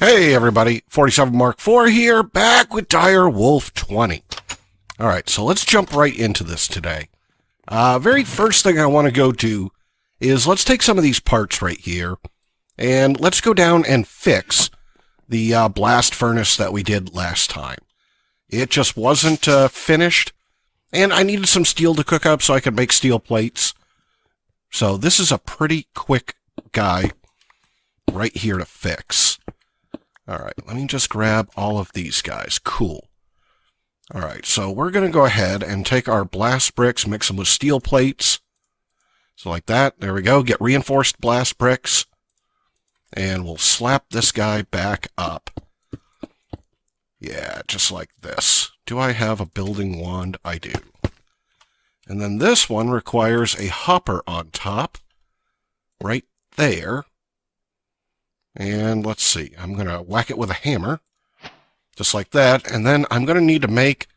Hey everybody, 47 Mark IV here, back with Direwolf20. Alright, so let's jump right into this today. Very first thing I want to go do is let's take some of these parts right here, and let's go down and fix the blast furnace that we did last time. It just wasn't finished, and I needed some steel to cook up so I could make steel plates. So this is a pretty quick guy right here to fix. Alright, let me just grab all of these guys. Cool. Alright, so we're going to go ahead and take our blast bricks, mix them with steel plates. So like that. There we go. Get reinforced blast bricks. And we'll slap this guy back up. Yeah, just like this. Do I have a building wand? I do. And then this one requires a hopper on top. Right there. And let's see, I'm going to whack it with a hammer, just like that, and then I'm going to need to make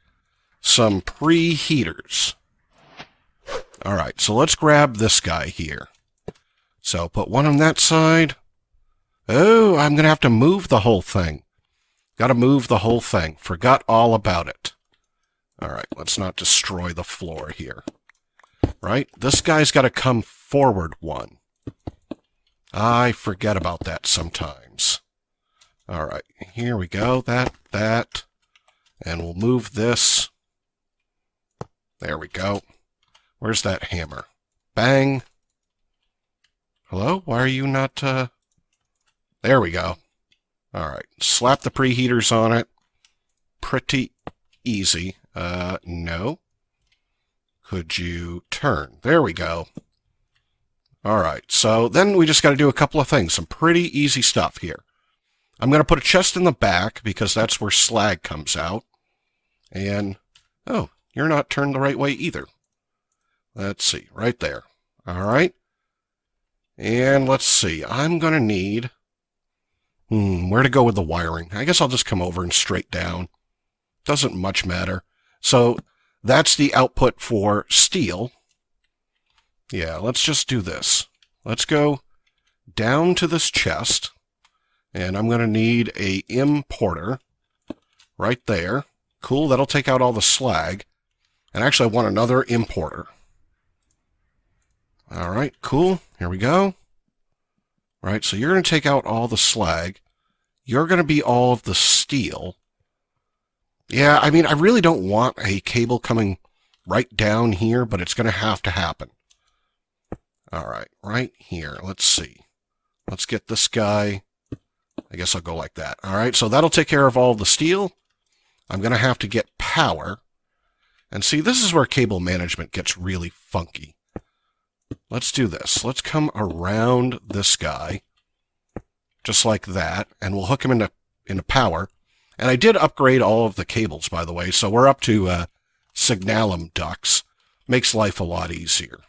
some preheaters. Alright, so let's grab this guy here. So put one on that side. Oh, I'm going to have to move the whole thing. Got to move the whole thing. Forgot all about it. Alright, let's not destroy the floor here. Right, this guy's got to come forward one. I forget about that sometimes. Alright, here we go. That. And we'll move this. There we go. Where's that hammer? Bang. Hello? Why are you not, There we go. Alright, slap the preheaters on it. Pretty easy. No. Could you turn? There we go. Alright, so then we just got to do a couple of things. Some pretty easy stuff here. I'm going to put a chest in the back because that's where slag comes out. And, oh, you're not turned the right way either. Let's see, right there. Alright. And let's see, I'm going to need... where to go with the wiring? I guess I'll just come over and straight down. Doesn't much matter. So, that's the output for steel. Yeah, let's just do this. Let's go down to this chest, and I'm going to need a importer right there. Cool, that'll take out all the slag. And actually, I want another importer. Alright, cool. Here we go. Right, so you're going to take out all the slag. You're going to be all of the steel. Yeah, I mean, I really don't want a cable coming right down here, but it's going to have to happen. Alright, right here. Let's see. Let's get this guy. I guess I'll go like that. Alright, so that'll take care of all the steel. I'm going to have to get power. And see, this is where cable management gets really funky. Let's do this. Let's come around this guy. Just like that. And we'll hook him into power. And I did upgrade all of the cables, by the way. So we're up to signalum ducts. Makes life a lot easier.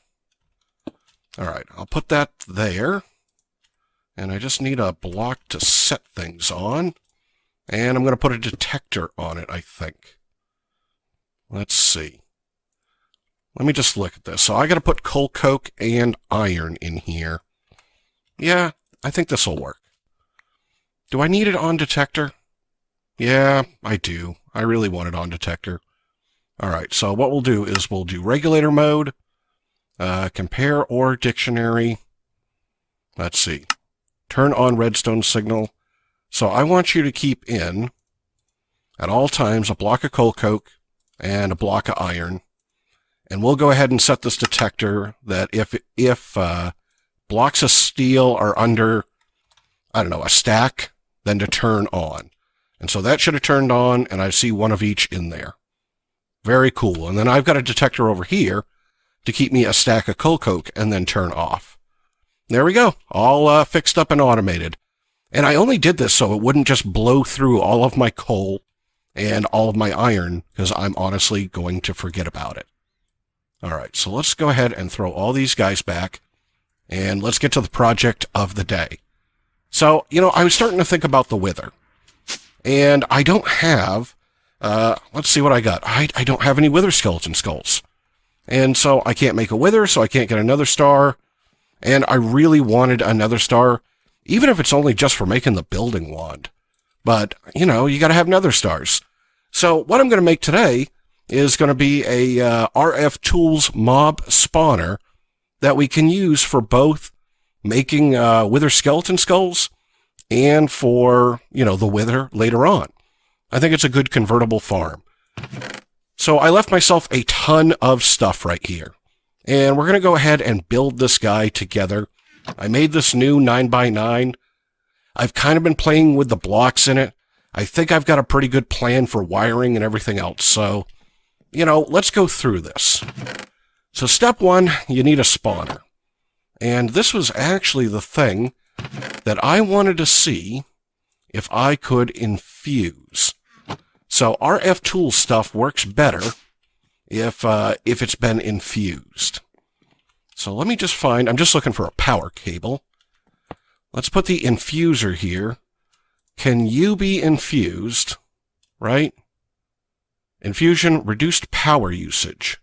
Alright, I'll put that there. And I just need a block to set things on. And I'm going to put a detector on it, I think. Let's see. Let me just look at this. So I got to put coal coke and iron in here. Yeah, I think this will work. Do I need it on detector? Yeah, I do. I really want it on detector. Alright, so what we'll do is we'll do regulator mode. Compare or dictionary. Let's see. Turn on redstone signal. So I want you to keep in, at all times, a block of coal coke and a block of iron. And we'll go ahead and set this detector that if blocks of steel are under, I don't know, a stack, then to turn on. And so that should have turned on, and I see one of each in there. Very cool. And then I've got a detector over here to keep me a stack of coal coke and then turn off. There we go. All fixed up and automated. And I only did this so it wouldn't just blow through all of my coal and all of my iron, because I'm honestly going to forget about it. Alright, so let's go ahead and throw all these guys back, and let's get to the project of the day. So, you know, I was starting to think about the wither. And I don't have, let's see what I got. I don't have any wither skeleton skulls. And so I can't make a wither, so I can't get another star. And I really wanted another star, even if it's only just for making the building wand. But, you know, you got to have nether stars. So what I'm going to make today is going to be a RFTools mob spawner that we can use for both making wither skeleton skulls and for, you know, the wither later on. I think it's a good convertible farm. So I left myself a ton of stuff right here. And we're going to go ahead and build this guy together. I made this new 9x9. I've kind of been playing with the blocks in it. I think I've got a pretty good plan for wiring and everything else. So, you know, let's go through this. So step one, you need a spawner. And this was actually the thing that I wanted to see if I could infuse. So RFTools stuff works better if it's been infused. So let me just find, I'm just looking for a power cable. Let's put the infuser here. Can you be infused? Right? Infusion, reduced power usage.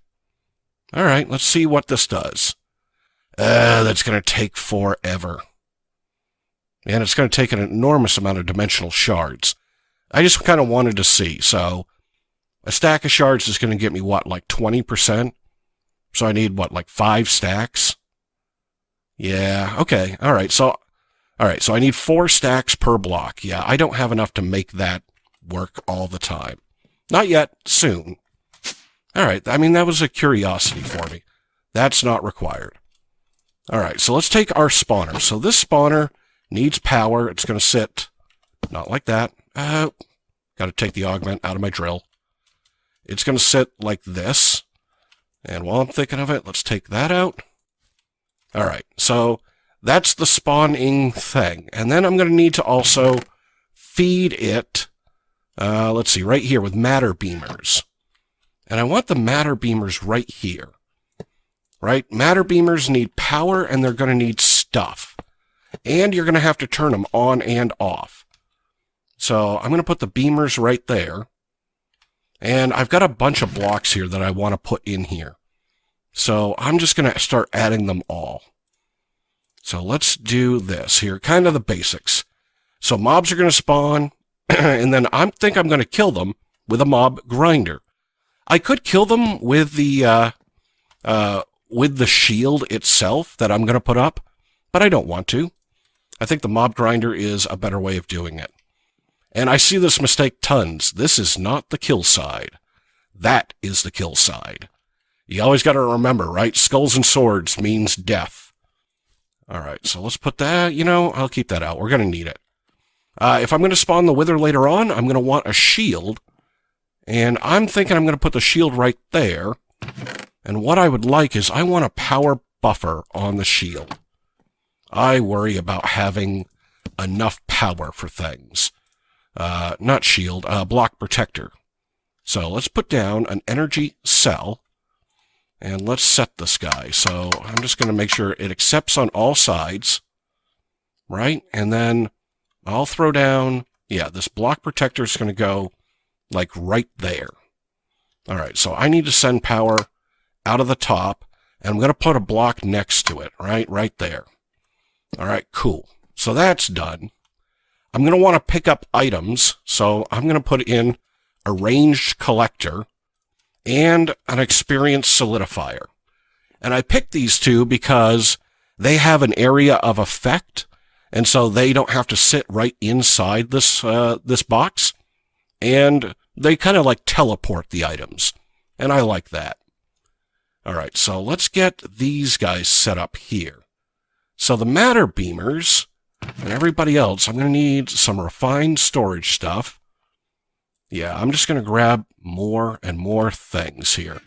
All right, let's see what this does. That's going to take forever. And it's going to take an enormous amount of dimensional shards. I just kind of wanted to see. So a stack of shards is going to get me, what, like 20%? So I need, what, like 5 stacks? Yeah, okay. All right, so I need 4 stacks per block. Yeah, I don't have enough to make that work all the time. Not yet, soon. All right, I mean, that was a curiosity for me. That's not required. All right, so let's take our spawner. So this spawner needs power. It's going to sit, not like that. Got to take the augment out of my drill. It's going to sit like this. And while I'm thinking of it, let's take that out. All right, so that's the spawning thing. And then I'm going to need to also feed it, let's see, right here with matter beamers. And I want the matter beamers right here. Right? Matter beamers need power and they're going to need stuff. And you're going to have to turn them on and off. So I'm going to put the beamers right there. And I've got a bunch of blocks here that I want to put in here. So I'm just going to start adding them all. So let's do this here, kind of the basics. So mobs are going to spawn, and then I think I'm going to kill them with a mob grinder. I could kill them with the shield itself that I'm going to put up, but I don't want to. I think the mob grinder is a better way of doing it. And I see this mistake tons. This is not the kill side. That is the kill side. You always got to remember, right? Skulls and swords means death. All right, so let's put that, you know, I'll keep that out. We're going to need it. If I'm going to spawn the wither later on, I'm going to want a shield. And I'm thinking I'm going to put the shield right there. And what I would like is I want a power buffer on the shield. I worry about having enough power for things. Not shield, block protector. So let's put down an energy cell. And let's set this guy. So I'm just going to make sure it accepts on all sides. Right? And then I'll throw down, yeah, this block protector is going to go like right there. All right, so I need to send power out of the top, and I'm going to put a block next to it, right there. All right, cool. So that's done. I'm going to want to pick up items, so I'm going to put in a ranged collector and an experienced solidifier. And I picked these two because they have an area of effect, and so they don't have to sit right inside this this box, and they kind of like teleport the items, and I like that. All right, so let's get these guys set up here. So the matter beamers and everybody else, I'm going to need some refined storage stuff. Yeah, I'm just going to grab more and more things here.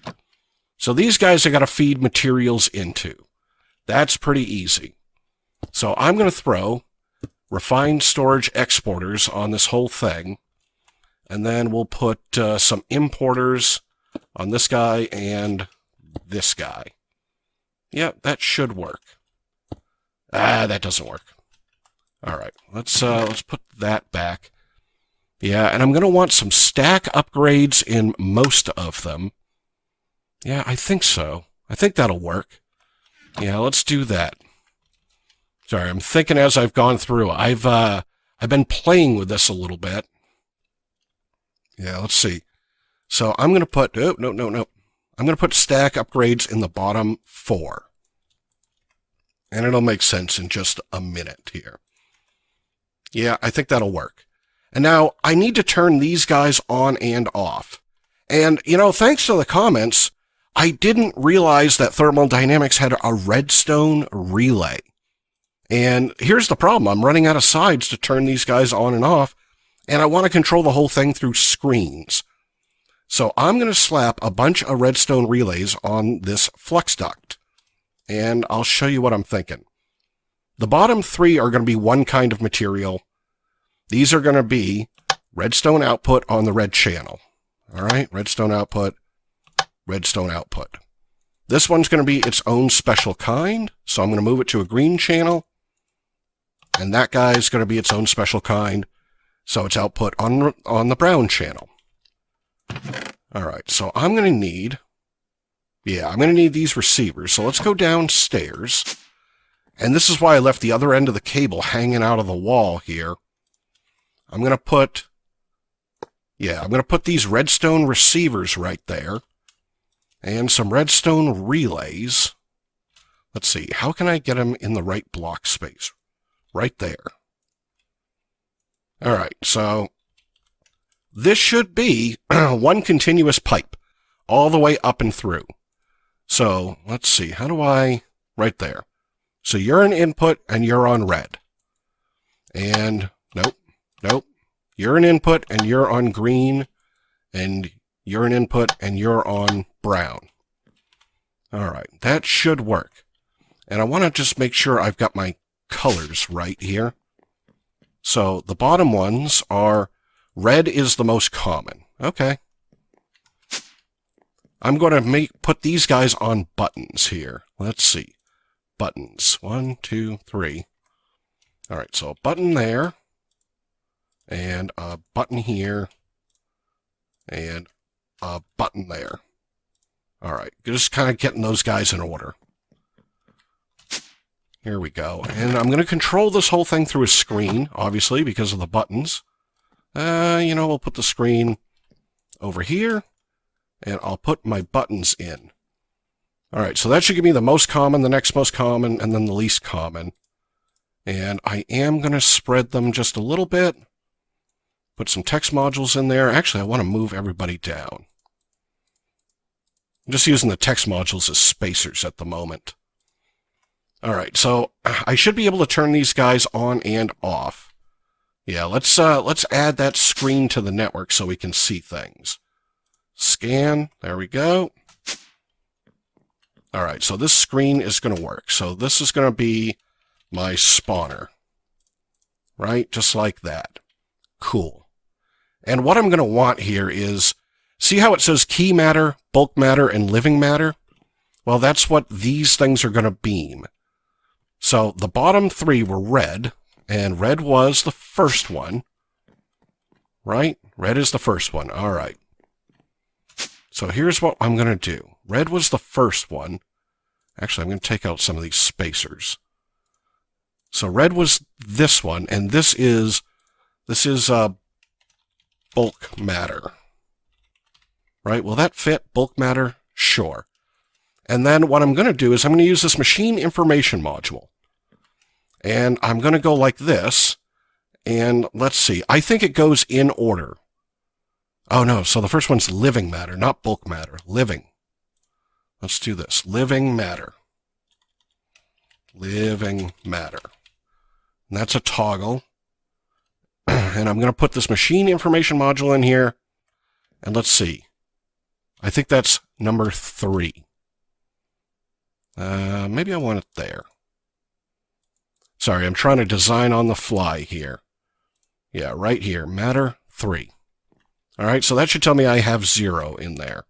So these guys I got to feed materials into. That's pretty easy. So I'm going to throw refined storage exporters on this whole thing. And then we'll put some importers on this guy and this guy. Yeah, that should work. That doesn't work. All right, let's put that back. Yeah, and I'm going to want some stack upgrades in most of them. Yeah, I think so. I think that'll work. Yeah, let's do that. Sorry, I'm thinking as I've gone through. I've I've been playing with this a little bit. Yeah, let's see. So I'm going to put, oh, no. I'm going to put stack upgrades in the bottom 4. And it'll make sense in just a minute here. Yeah, I think that'll work. And now I need to turn these guys on and off. And, you know, thanks to the comments, I didn't realize that Thermal Dynamics had a Redstone Relay. And here's the problem. I'm running out of sides to turn these guys on and off, and I want to control the whole thing through screens. So I'm going to slap a bunch of Redstone Relays on this flux duct, and I'll show you what I'm thinking. The bottom 3 are going to be one kind of material. These are going to be redstone output on the red channel. All right, redstone output, redstone output. This one's going to be its own special kind, so I'm going to move it to a green channel. And that guy's going to be its own special kind, so it's output on the brown channel. All right, so I'm going to need these receivers. So let's go downstairs. And this is why I left the other end of the cable hanging out of the wall here. I'm going to put these redstone receivers right there. And some redstone relays. Let's see, how can I get them in the right block space? Right there. All right, so this should be one continuous pipe all the way up and through. So let's see, how do I, right there. So you're an input and you're on red. And nope. You're an input and you're on green. And you're an input and you're on brown. All right, that should work. And I want to just make sure I've got my colors right here. So the bottom ones are, red is the most common. Okay. I'm going to put these guys on buttons here. Let's see. Buttons. 1, 2, 3. All right, so a button there. And a button here. And a button there. All right, just kind of getting those guys in order. Here we go. And I'm going to control this whole thing through a screen, obviously, because of the buttons. We'll put the screen over here, and I'll put my buttons in. All right, so that should give me the most common, the next most common, and then the least common. And I am going to spread them just a little bit. Put some text modules in there. Actually, I want to move everybody down. I'm just using the text modules as spacers at the moment. All right, so I should be able to turn these guys on and off. Yeah, let's add that screen to the network so we can see things. Scan, there we go. All right, so this screen is going to work. So this is going to be my spawner, right? Just like that. Cool. And what I'm going to want here is, see how it says key matter, bulk matter, and living matter? Well, that's what these things are going to beam. So the bottom 3 were red, and red was the first one, right? Red is the first one. All right. So here's what I'm going to do. Red was the first one. Actually, I'm going to take out some of these spacers. So red was this one, and this is bulk matter. Right? Will that fit? Bulk matter? Sure. And then what I'm going to do is I'm going to use this machine information module. And I'm going to go like this. And let's see. I think it goes in order. Oh, no. So the first one's living matter, not bulk matter. Living. Let's do this. Living matter. Living matter. And that's a toggle. And I'm going to put this machine information module in here. And let's see. I think that's number 3. Maybe I want it there. Sorry, I'm trying to design on the fly here. Yeah, right here. Matter 3. All right, so that should tell me I have 0 in there.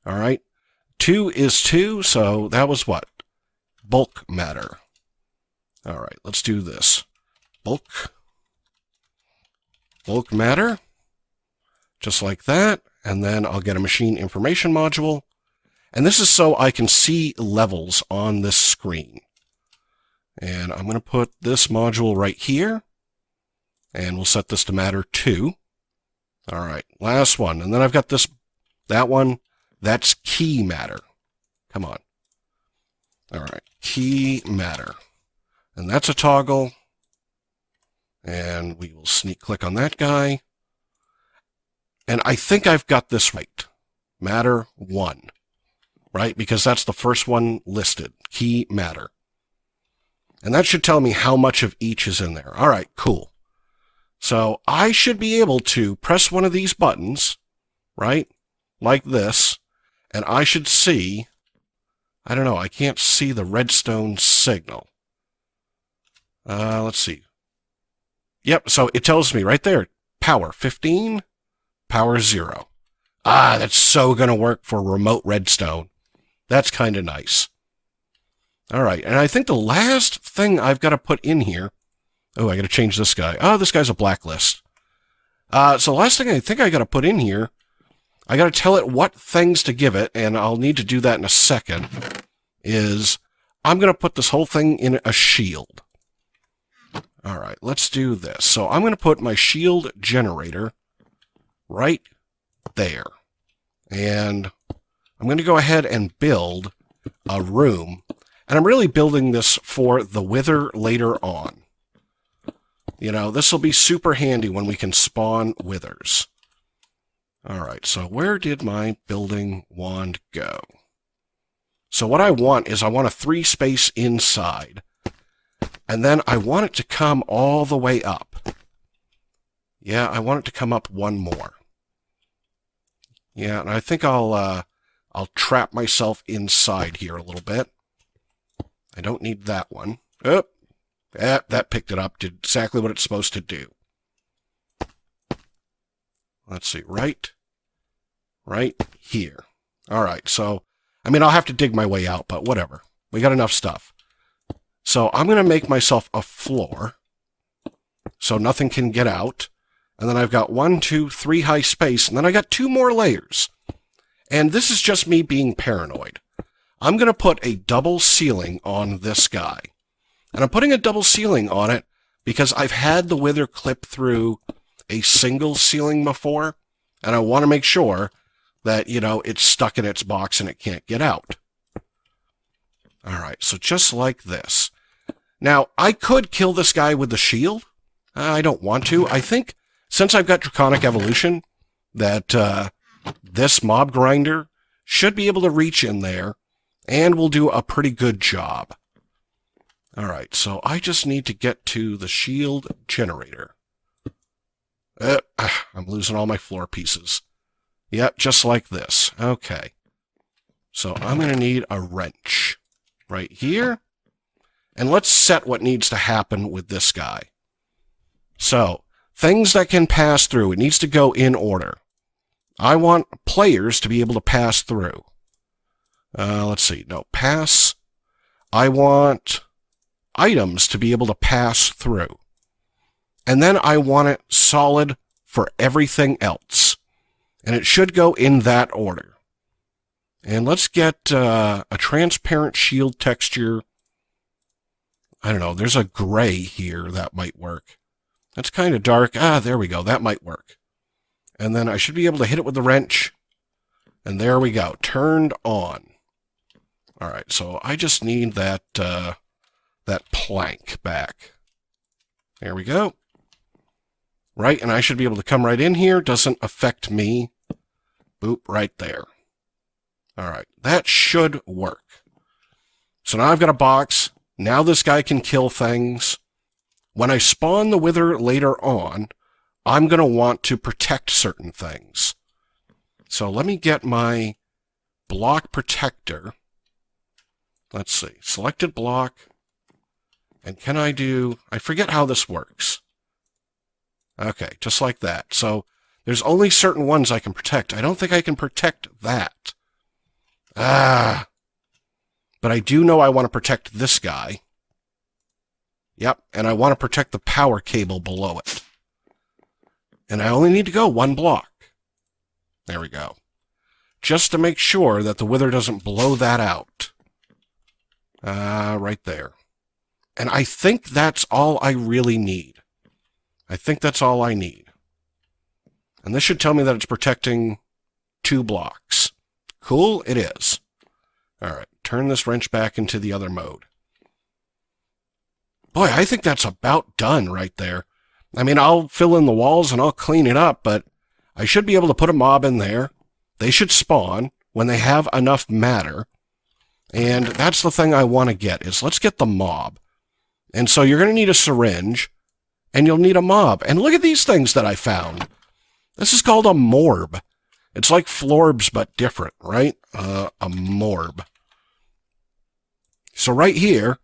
All right. 2 is 2, so that was what? Bulk matter. All right, let's do this. Bulk matter. Just like that. And then I'll get a machine information module. And this is so I can see levels on this screen. And I'm going to put this module right here. And we'll set this to matter 2. All right, last one. And then I've got that one. That's key matter. Come on. All right, key matter. And that's a toggle. And we will sneak click on that guy. And I think I've got this right. Matter 1. Right? Because that's the first one listed. Key matter. And that should tell me how much of each is in there. All right, cool. So I should be able to press one of these buttons, right? Like this. And I should see, I don't know, I can't see the redstone signal. Let's see. Yep, so it tells me right there, power 15, power 0. Ah, that's so going to work for remote redstone. That's kind of nice. All right, and I think the last thing I've got to put in here, oh, I got to change this guy. Oh, this guy's a blacklist. So the last thing I think I got to put in here, I got to tell it what things to give it, and I'll need to do that in a second, is I'm going to put this whole thing in a shield. All right, let's do this. So I'm going to put my shield generator right there. And I'm going to go ahead and build a room. And I'm really building this for the wither later on. You know, this will be super handy when we can spawn withers. All right, so where did my building wand go? So what I want is I want a 3 space inside. And then I want it to come all the way up. Yeah, I want it to come up one more. Yeah, and I think I'll trap myself inside here a little bit. I don't need that one. Oh, that picked it up, did exactly what it's supposed to do. Let's see, right here. All right, so, I mean, I'll have to dig my way out, but whatever. We got enough stuff. So I'm going to make myself a floor so nothing can get out. And then I've got 1, 2, 3 high space, and then I got 2 more layers. And this is just me being paranoid. I'm going to put a double ceiling on this guy. And I'm putting a double ceiling on it because I've had the wither clip through a single ceiling before, and I want to make sure that, you know, it's stuck in its box and it can't get out. All right, so just like this. Now, I could kill this guy with the shield. I don't want to. I think since I've got Draconic Evolution, that this mob grinder should be able to reach in there and will do a pretty good job. All right, so I just need to get to the shield generator. I'm losing all my floor pieces. Yep, just like this. Okay. So I'm going to need a wrench right here. And let's set what needs to happen with this guy. So, things that can pass through, it needs to go in order. I want players to be able to pass through. Let's see. No, pass. I want items to be able to pass through. And then I want it solid for everything else. And it should go in that order. And let's get a transparent shield texture. I don't know, there's a gray here that might work. That's kind of dark. Ah, there we go. That might work. And then I should be able to hit it with the wrench. And there we go. Turned on. All right, so I just need that plank back. There we go. Right, and I should be able to come right in here. Doesn't affect me. Boop, right there. All right, that should work. So now I've got a box. Now this guy can kill things. When I spawn the wither later on, I'm going to want to protect certain things. So let me get my block protector. Let's see. Selected block. And can I do... I forget how this works. Okay, just like that. So there's only certain ones I can protect. I don't think I can protect that. But I do know I want to protect this guy. Yep, and I want to protect the power cable below it. And I only need to go 1 block. There we go. Just to make sure that the wither doesn't blow that out. Right there. And I think that's all I really need. I think that's all I need. And this should tell me that it's protecting 2 blocks. Cool, it is. All right, turn this wrench back into the other mode. Boy, I think that's about done right there. I mean, I'll fill in the walls and I'll clean it up, but I should be able to put a mob in there. They should spawn when they have enough matter. And that's the thing I want to get, is let's get the mob. And so you're going to need a syringe, and you'll need a mob. And look at these things that I found. This is called a morb. It's like florbs, but different, right? A morb. So right here,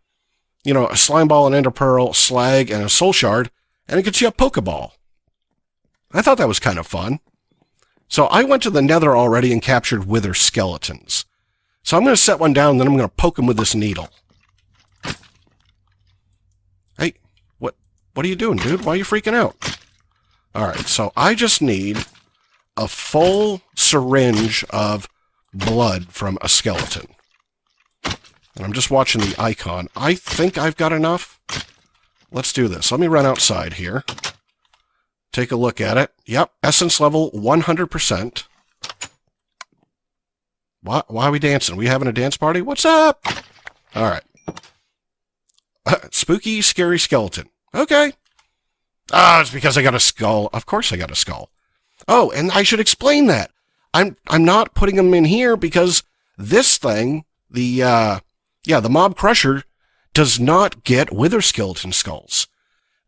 you know, a slime ball, an ender pearl, slag, and a soul shard, and it gets you a pokeball. I thought that was kind of fun. So I went to the Nether already and captured wither skeletons. So I'm going to set one down, and then I'm going to poke him with this needle. Hey, what are you doing, dude? Why are you freaking out? All right, so I just need a full syringe of blood from a skeleton. And I'm just watching the icon. I think I've got enough. Let's do this. Let me run outside here. Take a look at it. Yep, essence level 100%. Why are we dancing? We having a dance party? What's up? All right. Spooky, scary skeleton. Okay. Ah, it's because I got a skull. Of course I got a skull. Oh, and I should explain that. I'm not putting them in here because this thing, the mob crusher, does not get wither skeleton skulls.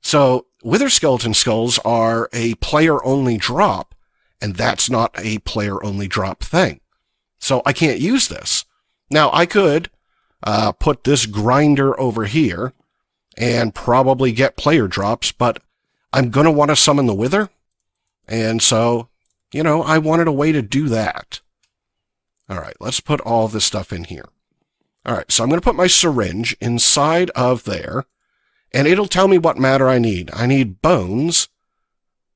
So wither skeleton skulls are a player-only drop, and that's not a player-only drop thing. So I can't use this. Now, I could put this grinder over here and probably get player drops, but I'm going to want to summon the wither. And so, you know, I wanted a way to do that. All right, let's put all this stuff in here. All right, so I'm going to put my syringe inside of there, and it'll tell me what matter I need. I need bones.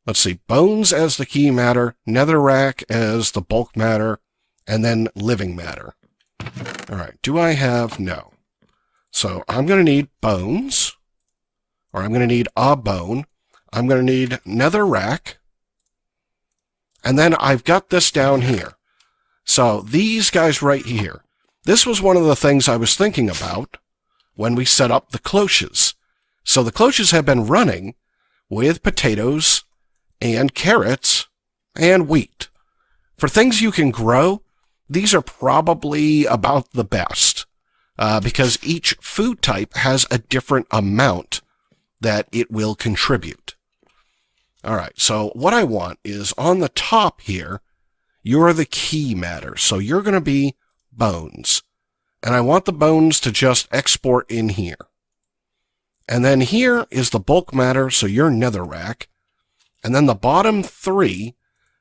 Let's see, bones as the key matter, netherrack as the bulk matter, and then living matter. All right, do I have? No. So I'm going to need bones, or I'm going to need a bone. I'm going to need netherrack, and then I've got this down here. So these guys right here. This was one of the things I was thinking about when we set up the cloches. So the cloches have been running with potatoes and carrots and wheat. For things you can grow, these are probably about the best because each food type has a different amount that it will contribute. All right, so what I want is on the top here, you're the key matter. So you're going to be bones. And I want the bones to just export in here. And then here is the bulk matter, so you're netherrack. And then the bottom 3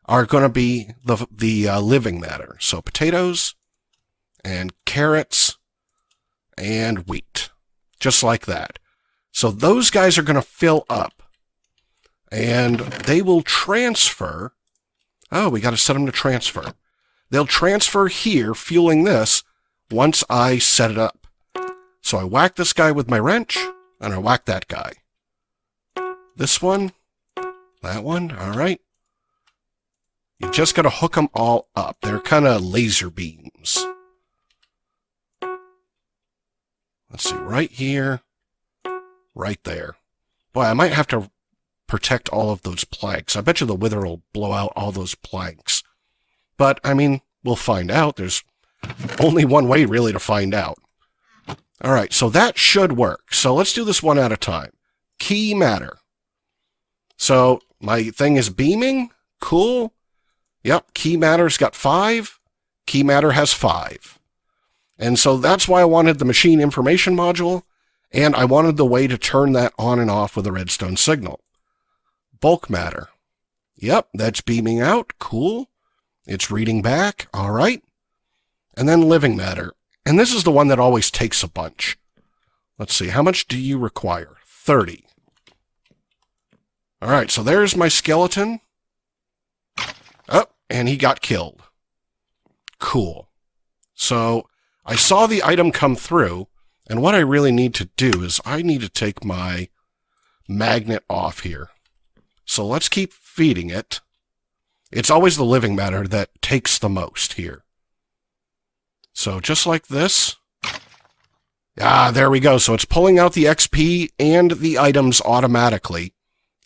are going to be the living matter. So potatoes and carrots and wheat. Just like that. So those guys are going to fill up. And they will transfer. Oh, we got to set them to transfer. They'll transfer here, fueling this, once I set it up. So I whack this guy with my wrench, and I whack that guy. This one, that one, all right. You just got to hook them all up. They're kind of laser beams. Let's see, right here, right there. Boy, I might have to protect all of those planks. I bet you the wither will blow out all those planks. But, I mean, we'll find out. There's only one way, really, to find out. All right, so that should work. So let's do this one at a time. Key matter. So my thing is beaming. Cool. Yep, key matter's got 5. Key matter has 5. And so that's why I wanted the machine information module, and I wanted the way to turn that on and off with a redstone signal. Bulk matter. Yep, that's beaming out. Cool. It's reading back. All right. And then living matter. And this is the one that always takes a bunch. Let's see. How much do you require? 30. All right. So there's my skeleton. Oh, and he got killed. Cool. So I saw the item come through. And what I really need to do is I need to take my magnet off here. So let's keep feeding it. It's always the living matter that takes the most here. So just like this. Ah, there we go. So it's pulling out the XP and the items automatically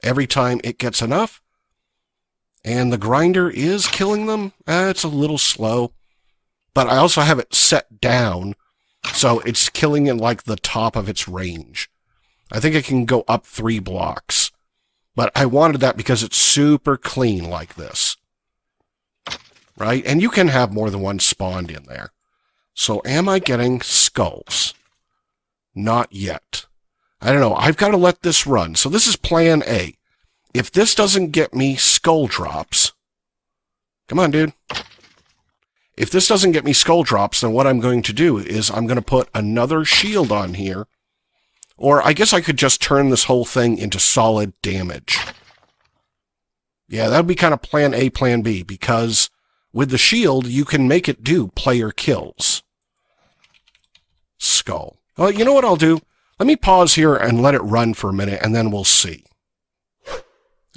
every time it gets enough. And the grinder is killing them. It's a little slow. But I also have it set down, so it's killing in like the top of its range. I think it can go up 3 blocks. But I wanted that because it's super clean like this. Right? And you can have more than one spawned in there. So am I getting skulls? Not yet. I don't know. I've got to let this run. So this is plan A. If this doesn't get me skull drops... Come on, dude. If this doesn't get me skull drops, then what I'm going to do is I'm going to put another shield on here. Or I guess I could just turn this whole thing into solid damage. Yeah, that would be kind of plan A, plan B, because with the shield, you can make it do player kills. Skull. Well, you know what I'll do? Let me pause here and let it run for a minute, and then we'll see.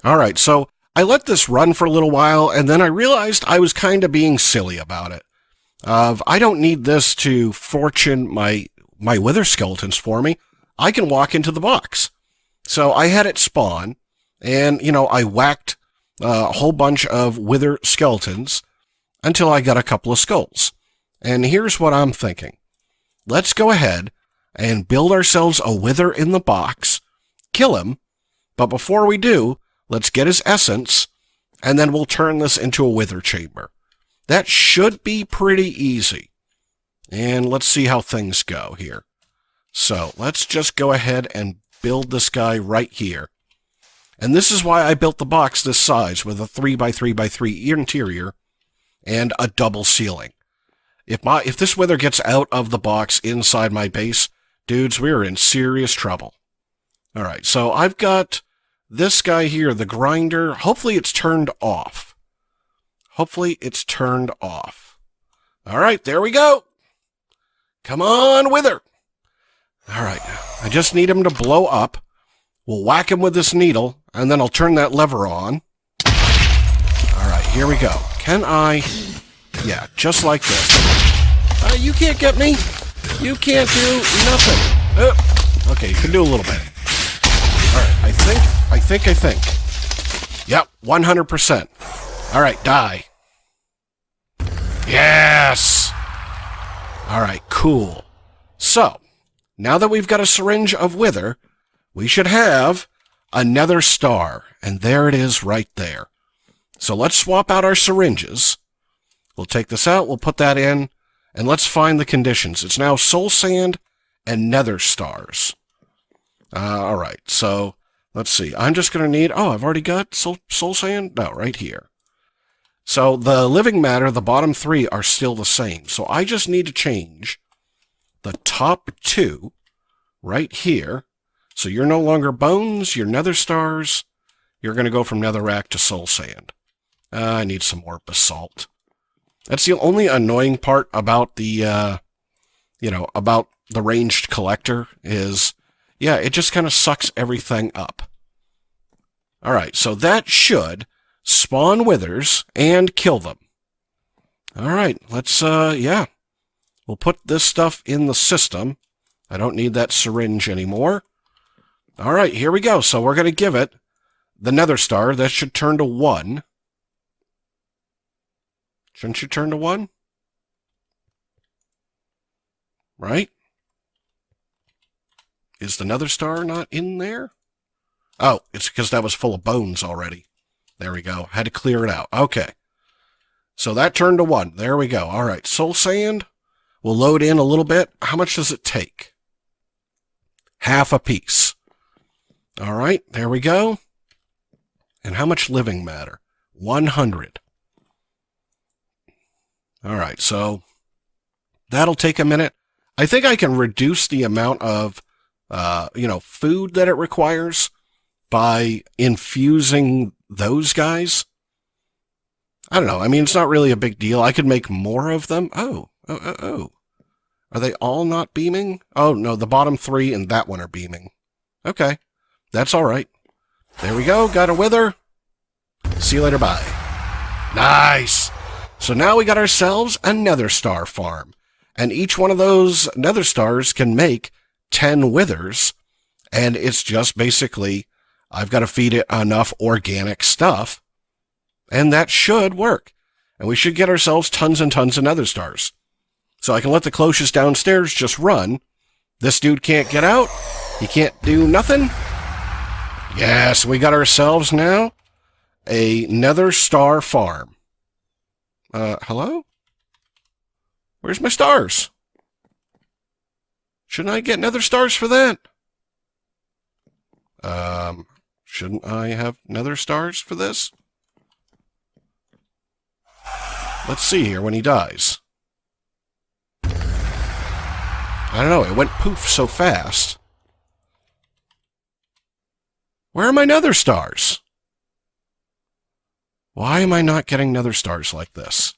All right, so I let this run for a little while, and then I realized I was kind of being silly about it. I don't need this to fortune my wither skeletons for me. I can walk into the box. So I had it spawn, and, I whacked a whole bunch of wither skeletons until I got a couple of skulls. And here's what I'm thinking. Let's go ahead and build ourselves a wither in the box, kill him, but before we do, let's get his essence, and then we'll turn this into a wither chamber. That should be pretty easy. And let's see how things go here. So let's just go ahead and build this guy right here. And this is why I built the box this size with a 3x3x3 interior and a double ceiling. If this wither gets out of the box inside my base, dudes, we're in serious trouble. All right, so I've got this guy here, the grinder. Hopefully it's turned off. Hopefully it's turned off. All right, there we go. Come on, wither. All right, I just need him to blow up. We'll whack him with this needle, and then I'll turn that lever on. All right, here we go. Can I... Yeah, just like this. You can't get me. You can't do nothing. Okay, you can do a little bit. All right, I think. Yep, 100%. All right, die. Yes! All right, cool. So, now that we've got a syringe of wither, we should have a nether star. And there it is right there. So let's swap out our syringes. We'll take this out, we'll put that in, and let's find the conditions. It's now soul sand and nether stars. All right, so let's see. I'm just going to need... Oh, I've already got soul sand? No, right here. So the living matter, the bottom 3 are still the same. So I just need to change the top 2 right here. So you're no longer bones, you're nether stars. You're going to go from netherrack to soul sand. I need some more basalt. That's the only annoying part about the, about the ranged collector is, yeah, it just kind of sucks everything up. All right, so that should spawn withers and kill them. All right, let's, yeah. We'll put this stuff in the system. I don't need that syringe anymore. All right, here we go. So we're going to give it the nether star. That should turn to 1. Shouldn't you turn to 1? Right? Is the nether star not in there? Oh, it's because that was full of bones already. There we go. Had to clear it out. Okay. So that turned to 1. There we go. All right. Soul sand. We'll load in a little bit. How much does it take? Half a piece. All right. There we go. And how much living matter? 100. All right, so that'll take a minute. I think I can reduce the amount of, food that it requires by infusing those guys. I don't know. I mean, it's not really a big deal. I could make more of them. Oh. Are they all not beaming? Oh, no, the bottom 3 and that one are beaming. Okay, that's all right. There we go. Got a wither. See you later. Bye. Nice. So now we got ourselves a nether star farm. And each one of those nether stars can make 10 withers. And it's just basically, I've got to feed it enough organic stuff. And that should work. And we should get ourselves tons and tons of nether stars. So I can let the closest downstairs just run. This dude can't get out. He can't do nothing. Yes, we got ourselves now a nether star farm. Hello? Where's my stars? Shouldn't I get nether stars for that? Shouldn't I have nether stars for this? Let's see here when he dies. I don't know, it went poof so fast. Where are my nether stars? Why am I not getting nether stars like this?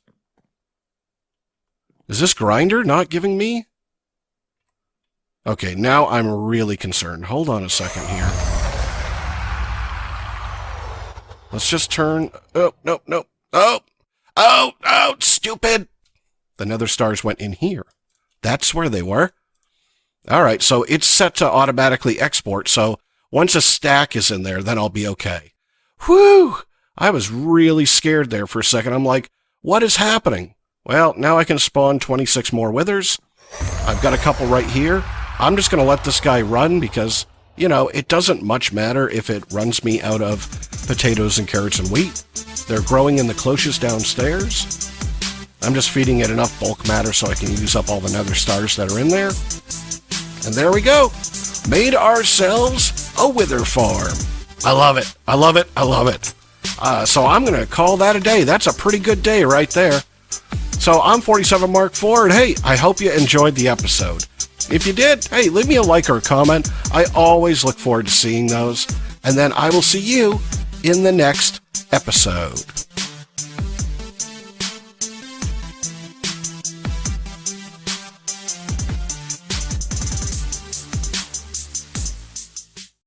Is this grinder not giving me? Okay, now I'm really concerned. Hold on a second here. Let's just turn... Oh, no, no. Oh, stupid! The nether stars went in here. That's where they were. Alright, so it's set to automatically export, so once a stack is in there, then I'll be okay. Whew! I was really scared there for a second. I'm like, what is happening? Well, now I can spawn 26 more withers. I've got a couple right here. I'm just going to let this guy run because, you know, it doesn't much matter if it runs me out of potatoes and carrots and wheat. They're growing in the closest downstairs. I'm just feeding it enough bulk matter so I can use up all the nether stars that are in there. And there we go. Made ourselves a wither farm. I love it. I love it. I love it. So I'm going to call that a day. That's a pretty good day right there. So I'm 47 Mark IV, and hey, I hope you enjoyed the episode. If you did, hey, leave me a like or a comment. I always look forward to seeing those. And then I will see you in the next episode.